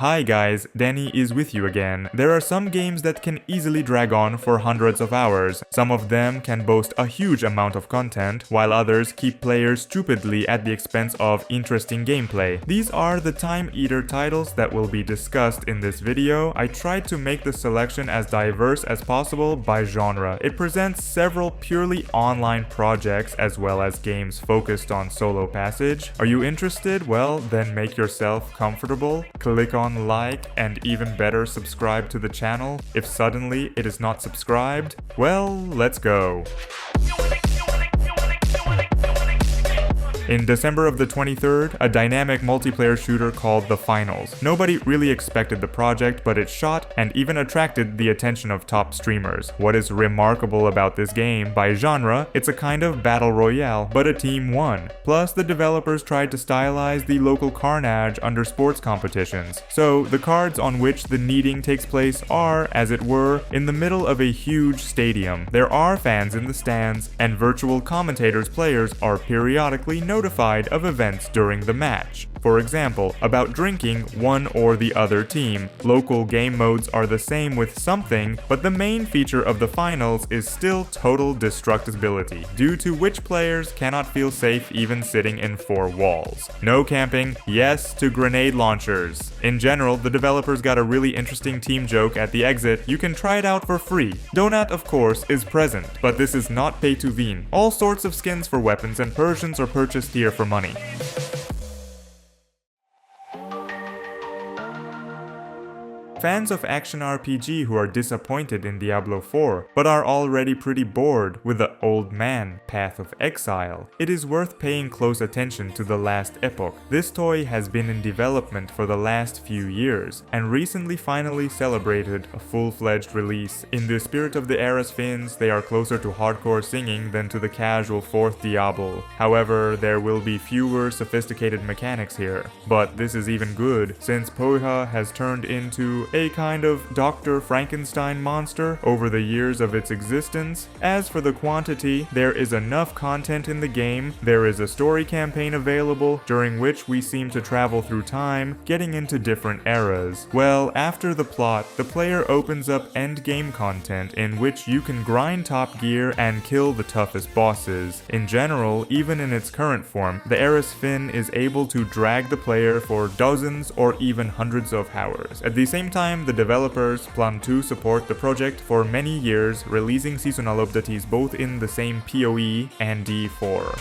Hi guys, Deni is with you again. There are some games that can easily drag on for hundreds of hours. Some of them can boast a huge amount of content, while others keep players stupidly at the expense of interesting gameplay. These are the time eater titles that will be discussed in this video. I tried to make the selection as diverse as possible by genre. It presents several purely online projects as well as games focused on solo passage. Are you interested? Well, then make yourself comfortable, click on like, and even better, subscribe to the channel. If suddenly it is not subscribed, well, let's go. In December of the 23rd, a dynamic multiplayer shooter called The Finals. Nobody really expected the project, but it shot and even attracted the attention of top streamers. What is remarkable about this game, by genre, it's a kind of battle royale, but a team won. Plus, the developers tried to stylize the local carnage under sports competitions. So, the cards on which the kneading takes place are, as it were, in the middle of a huge stadium. There are fans in the stands, and virtual commentators players are periodically notified of events during the match. For example, about drinking one or the other team. Local game modes are the same with something, but the main feature of the finals is still total destructibility, due to which players cannot feel safe even sitting in four walls. No camping, yes to grenade launchers. In general, the developers got a really interesting team joke at the exit. You can try it out for free. Donut, of course, is present, but this is not pay to win. All sorts of skins for weapons and Persians are purchased here for money. Fans of action RPG who are disappointed in Diablo 4, but are already pretty bored with the old man path of exile, it is worth paying close attention to the last Epoch. This toy has been in development for the last few years, and recently finally celebrated a full-fledged release. In the spirit of the Era's Finns, they are closer to hardcore singing than to the casual 4th Diablo. However, there will be fewer sophisticated mechanics here. But this is even good, since Poiha has turned into a kind of Dr. Frankenstein monster over the years of its existence. As for the quantity, there is enough content in the game. There is a story campaign available, during which we seem to travel through time, getting into different eras. Well, after the plot, the player opens up endgame content in which you can grind top gear and kill the toughest bosses. In general, even in its current form, the Era's Finn is able to drag the player for dozens or even hundreds of hours. At the same time, the developers plan to support the project for many years, releasing seasonal updates both in the same PoE and D4.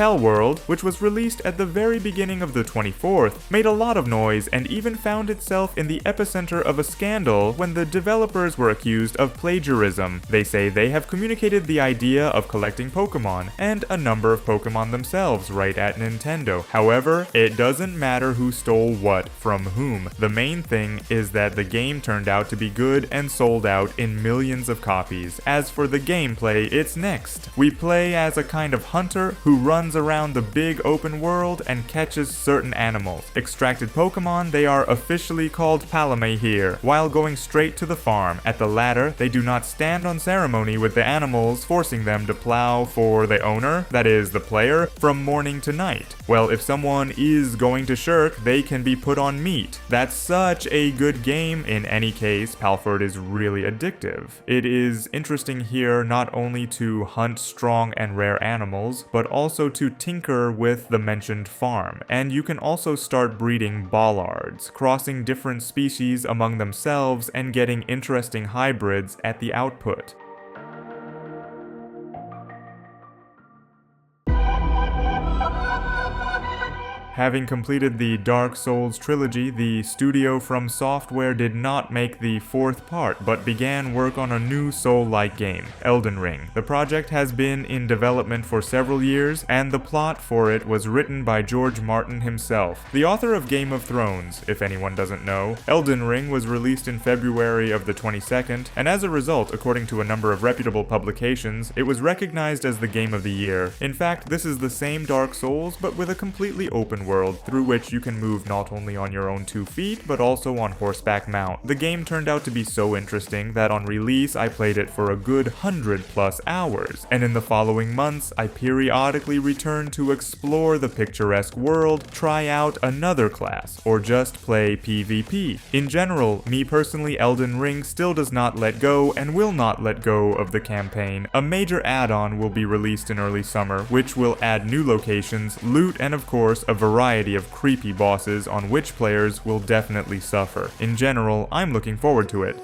Palworld, which was released at the very beginning of the 24th, made a lot of noise and even found itself in the epicenter of a scandal when the developers were accused of plagiarism. They say they have communicated the idea of collecting Pokemon, and a number of Pokemon themselves, right at Nintendo. However, it doesn't matter who stole what from whom. The main thing is that the game turned out to be good and sold out in millions of copies. As for the gameplay, it's next. We play as a kind of hunter who runs around the big open world and catches certain animals. Extracted Pokemon, they are officially called Palame here, while going straight to the farm. At the latter, they do not stand on ceremony with the animals, forcing them to plow for the owner, that is, the player, from morning to night. Well, if someone is going to shirk, they can be put on meat. That's such a good game. In any case, Palworld is really addictive. It is interesting here not only to hunt strong and rare animals, but also to tinker with the mentioned farm. And you can also start breeding bollards, crossing different species among themselves and getting interesting hybrids at the output. Having completed the Dark Souls trilogy, the studio from Software did not make the fourth part, but began work on a new Soul-like game, EldenRing. The project has been in development for several years, and the plot for it was written by George Martin himself, the author of Game of Thrones, if anyone doesn't know. EldenRing was released in February of the 22nd, and as a result, according to a number of reputable publications, it was recognized as the Game of the Year. In fact, this is the same Dark Souls, but with a completely open world through which you can move not only on your own 2 feet, but also on horseback mount. The game turned out to be so interesting that on release I played it for a good 100+ hours, and in the following months I periodically returned to explore the picturesque world, try out another class, or just play PvP. In general, me personally, EldenRing still does not let go and will not let go of the campaign. A major add-on will be released in early summer, which will add new locations, loot, and of course a variety of creepy bosses on which players will definitely suffer. In general, I'm looking forward to it.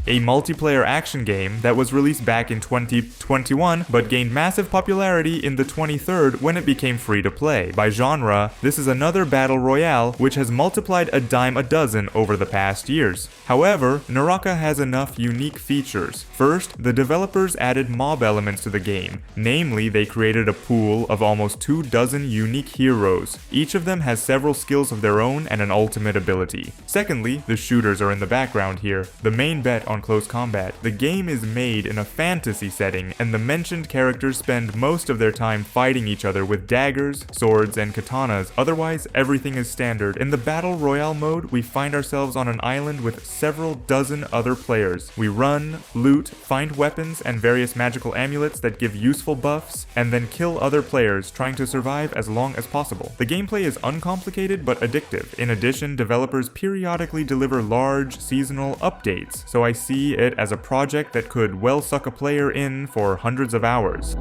A multiplayer action game that was released back in 2021 but gained massive popularity in the 23rd when it became free to play. By genre, this is another battle royale which has multiplied a dime a dozen over the past years. However, Naraka has enough unique features. First, the developers added mob elements to the game. Namely, they created a pool of almost 24 unique heroes. Each of them has several skills of their own and an ultimate ability. Secondly, the shooters are in the background here. The main bet on close combat. The game is made in a fantasy setting, and the mentioned characters spend most of their time fighting each other with daggers, swords, and katanas. Otherwise, everything is standard. In the Battle Royale mode, we find ourselves on an island with several dozen other players. We run, loot, find weapons and various magical amulets that give useful buffs, and then kill other players, trying to survive as long as possible. The gameplay is uncomplicated but addictive. In addition, developers periodically deliver large seasonal updates, so I see it as a project that could well suck a player in for hundreds of hours.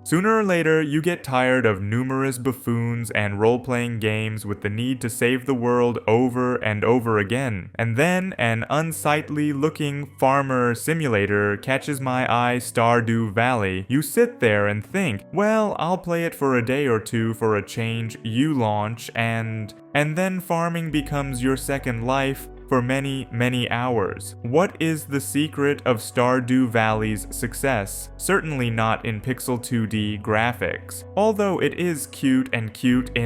Sooner or later, you get tired of numerous buffoons and role-playing games with the need to save the world over and over again. And then an unsightly-looking farmer simulator catches my eye, Stardew Valley. You sit there and think, well, I'll play it for a day or two for a change. You launch, and then farming becomes your second life for many, many hours. What is the secret of Stardew Valley's success? Certainly not in pixel 2D graphics, although it is cute in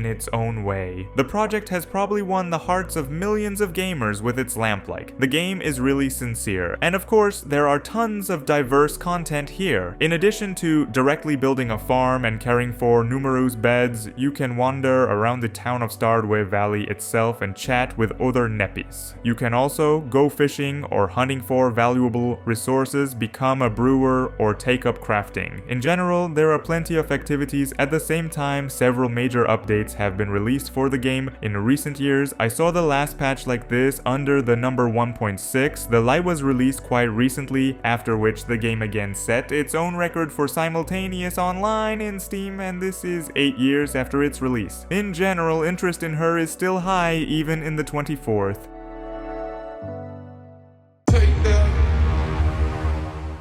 its own way. The project has probably won the hearts of millions of gamers with its lamplight. The game is really sincere, and of course, there are tons of diverse content here. In addition to directly building a farm and caring for numerous beds, you can wander around the town of Stardew Valley itself and chat with other neppies. You can also go fishing or hunting for valuable resources, become a brewer, or take up crafting. In general, there are plenty of activities. At the same time, several major updates have been released for the game in recent years. I saw the last patch like this under the number 1.6. The light was released quite recently, after which the game again set its own record for simultaneous online in Steam, and this is 8 years after its release. In general, interest in her is still high even in the 24th.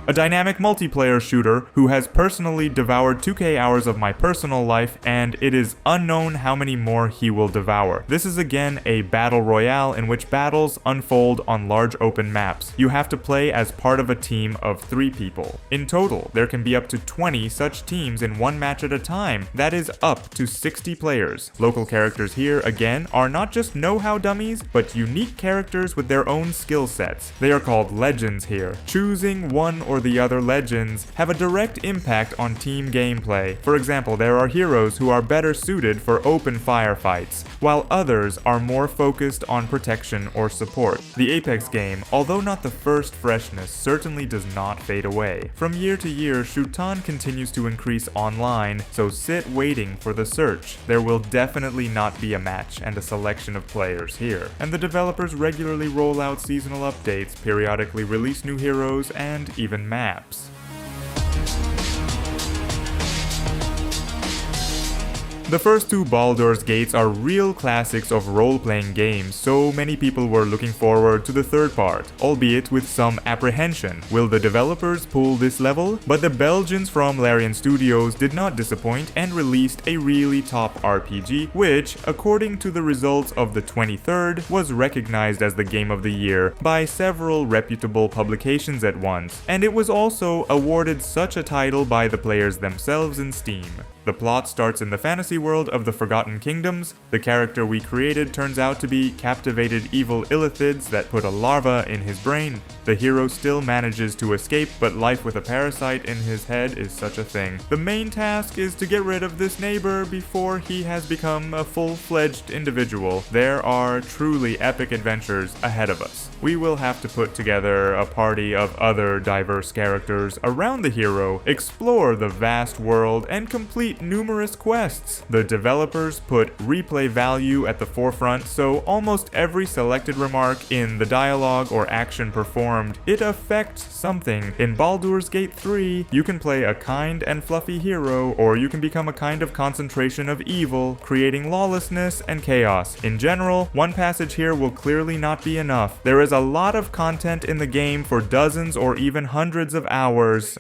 A dynamic multiplayer shooter who has personally devoured 2K hours of my personal life, and it is unknown how many more he will devour. This is again a battle royale in which battles unfold on large open maps. You have to play as part of a team of 3 people. In total, there can be up to 20 such teams in one match at a time. That is up to 60 players. Local characters here, again, are not just know-how dummies, but unique characters with their own skill sets. They are called legends here. Choosing one or the other legends have a direct impact on team gameplay. For example, there are heroes who are better suited for open firefights, while others are more focused on protection or support. The Apex game, although not the first freshness, certainly does not fade away. From year to year, Shutan continues to increase online, so sit waiting for the search. There will definitely not be a match and a selection of players here. And the developers regularly roll out seasonal updates, periodically release new heroes, and even maps. The first 2 Baldur's Gates are real classics of role-playing games, so many people were looking forward to the third part, albeit with some apprehension. Will the developers pull this level? But the Belgians from Larian Studios did not disappoint and released a really top RPG, which, according to the results of the 23rd, was recognized as the Game of the Year by several reputable publications at once, and it was also awarded such a title by the players themselves in Steam. The plot starts in the fantasy world of the Forgotten Kingdoms. The character we created turns out to be captivated evil illithids that put a larva in his brain. The hero still manages to escape, but life with a parasite in his head is such a thing. The main task is to get rid of this neighbor before he has become a full-fledged individual. There are truly epic adventures ahead of us. We will have to put together a party of other diverse characters around the hero, explore the vast world, and complete numerous quests. The developers put replay value at the forefront, so almost every selected remark in the dialogue or action performed, it affects something. In Baldur's Gate 3, you can play a kind and fluffy hero, or you can become a kind of concentration of evil, creating lawlessness and chaos. In general, one passage here will clearly not be enough. There is a lot of content in the game for dozens or even hundreds of hours.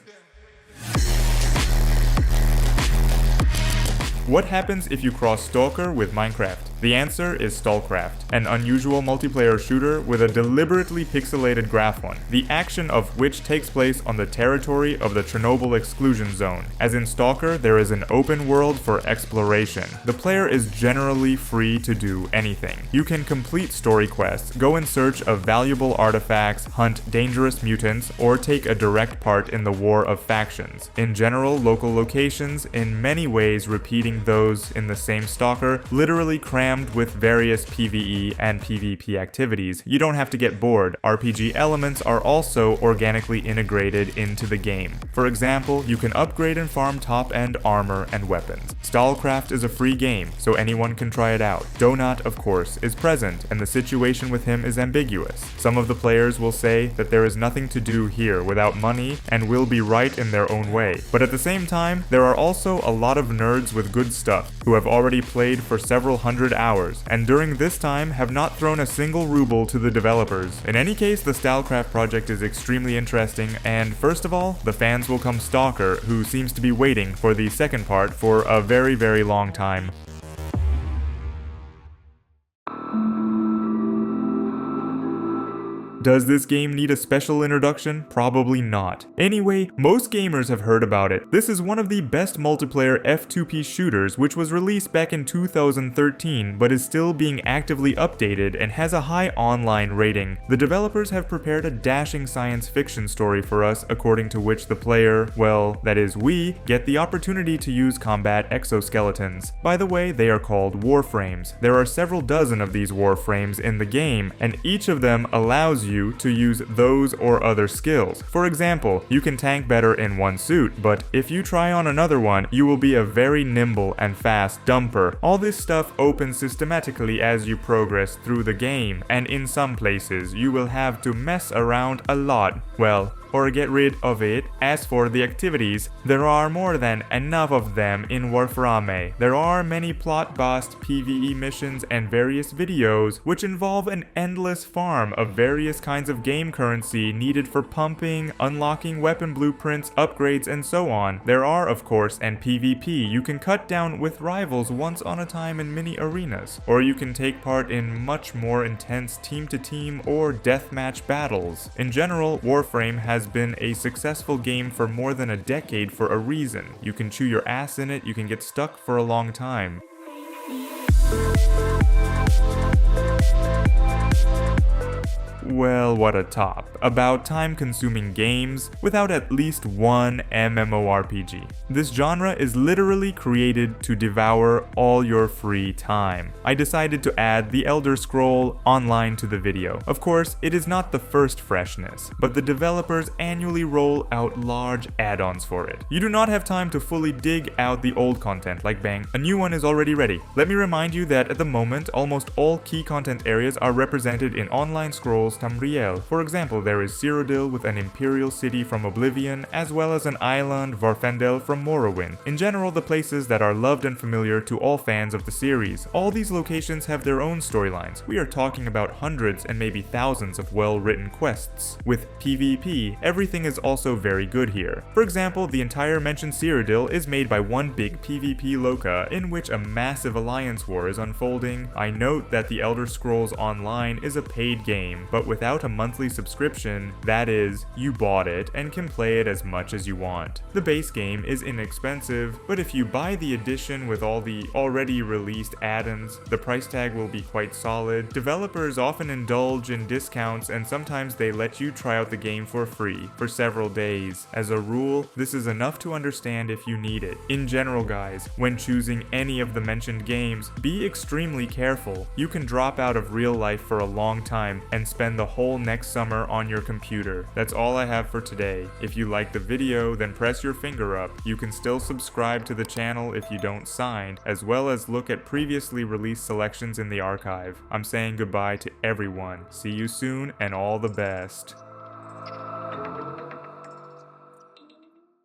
What happens if you cross Stalker with Minecraft? The answer is Stalcraft, an unusual multiplayer shooter with a deliberately pixelated graph one, the action of which takes place on the territory of the Chernobyl exclusion zone. As in Stalker, there is an open world for exploration. The player is generally free to do anything. You can complete story quests, go in search of valuable artifacts, hunt dangerous mutants, or take a direct part in the war of factions. In general, local locations, in many ways repeating those in the same Stalker, literally crammed with various PvE and PvP activities. You don't have to get bored. RPG elements are also organically integrated into the game. For example, you can upgrade and farm top-end armor and weapons. Stalcraft is a free game, so anyone can try it out. Donut, of course, is present, and the situation with him is ambiguous. Some of the players will say that there is nothing to do here without money and will be right in their own way. But at the same time, there are also a lot of nerds with good stuff who have already played for several hundred hours, and during this time have not thrown a single ruble to the developers. In any case, the Stalcraft project is extremely interesting, and first of all, the fans will come Stalker, who seems to be waiting for the second part for a very, very long time. Does this game need a special introduction? Probably not. Anyway, most gamers have heard about it. This is one of the best multiplayer F2P shooters, which was released back in 2013, but is still being actively updated and has a high online rating. The developers have prepared a dashing science fiction story for us, according to which the player, well, that is we, get the opportunity to use combat exoskeletons. By the way, they are called Warframes. There are several dozen of these Warframes in the game, and each of them allows you to use those or other skills. For example, you can tank better in one suit, but if you try on another one, you will be a very nimble and fast dumper. All this stuff opens systematically as you progress through the game, and in some places you will have to mess around a lot. Well, or get rid of it. As for the activities, there are more than enough of them in Warframe. There are many plot-based PvE missions and various videos which involve an endless farm of various kinds of game currency needed for pumping, unlocking weapon blueprints, upgrades, and so on. There are, of course, and PvP. You can cut down with rivals once on a time in mini arenas, or you can take part in much more intense team-to-team or deathmatch battles. In general, Warframe has been a successful game for more than a decade for a reason. You can chew your ass in it, you can get stuck for a long time. Well, what a top. About time-consuming games without at least one MMORPG. This genre is literally created to devour all your free time. I decided to add the Elder Scroll Online to the video. Of course, it is not the first freshness, but the developers annually roll out large add-ons for it. You do not have time to fully dig out the old content like bang, a new one is already ready. Let me remind you that at the moment, almost all key content areas are represented in Online Scrolls Tamriel. For example, there is Cyrodiil with an imperial city from Oblivion, as well as an island, Varfendel, from Morrowind. In general, the places that are loved and familiar to all fans of the series. All these locations have their own storylines. We are talking about hundreds and maybe thousands of well-written quests. With PvP, everything is also very good here. For example, the entire mentioned Cyrodiil is made by one big PvP loca in which a massive alliance war is unfolding. I note that the Elder Scrolls Online is a paid game, but without a monthly subscription, that is, you bought it and can play it as much as you want. The base game is inexpensive, but if you buy the edition with all the already released add-ins, the price tag will be quite solid. Developers often indulge in discounts, and sometimes they let you try out the game for free for several days. As a rule, this is enough to understand if you need it. In general, guys, when choosing any of the mentioned games, be extremely careful. You can drop out of real life for a long time and spend the whole next summer on your computer. That's all I have for today. If you liked the video, then press your finger up. You can still subscribe to the channel if you don't sign, as well as look at previously released selections in the archive. I'm saying goodbye to everyone. See you soon and all the best.